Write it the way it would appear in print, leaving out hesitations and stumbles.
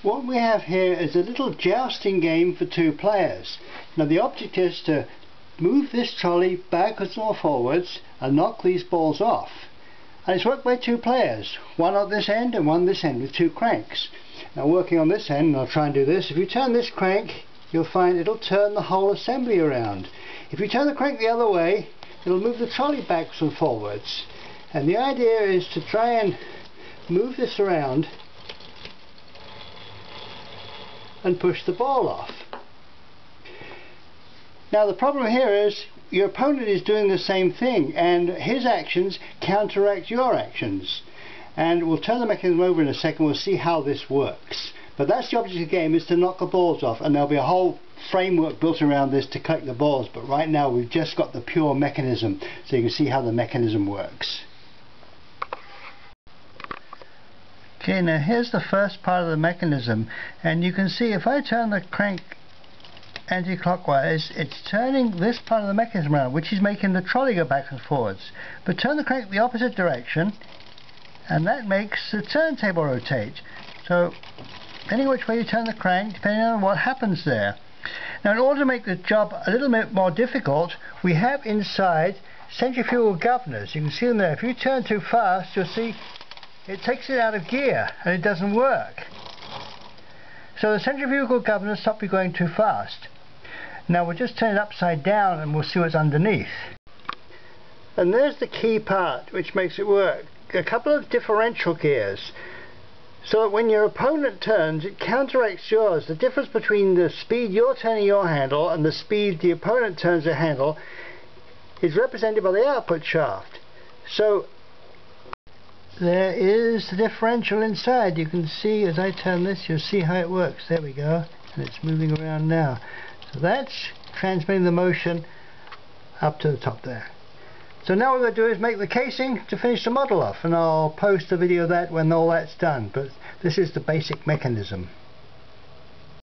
What we have here is a little jousting game for two players. Now the object is to move this trolley backwards or forwards and knock these balls off. And it's worked by two players, one on this end and one this end with two cranks. Now working on this end, and I'll try and do this, if you turn this crank you'll find it'll turn the whole assembly around. If you turn the crank the other way it'll move the trolley backwards and forwards. And the idea is to try and move this around and push the ball off. Now the problem here is your opponent is doing the same thing and his actions counteract your actions. And we'll turn the mechanism over in a second, we'll see how this works. But that's the object of the game, is to knock the balls off, and there'll be a whole framework built around this to collect the balls, but right now we've just got the pure mechanism, so you can see how the mechanism works. Okay, now here's the first part of the mechanism, and you can see if I turn the crank anti-clockwise, it's turning this part of the mechanism around, which is making the trolley go back and forwards. But turn the crank the opposite direction, and that makes the turntable rotate. So, depending which way you turn the crank, depending on what happens there. Now, in order to make the job a little bit more difficult, we have inside centrifugal governors. You can see them there. If you turn too fast, you'll see it takes it out of gear and it doesn't work. So the centrifugal governors stop you going too fast. Now we'll just turn it upside down and we'll see what's underneath. And there's the key part which makes it work. A couple of differential gears, so that when your opponent turns it counteracts yours. The difference between the speed you're turning your handle and the speed the opponent turns the handle is represented by the output shaft. So there is the differential inside. You can see as I turn this, you'll see how it works. There we go, and it's moving around now. So that's transmitting the motion up to the top there. So now what we're going to do is make the casing to finish the model off, and I'll post a video of that when all that's done, but this is the basic mechanism.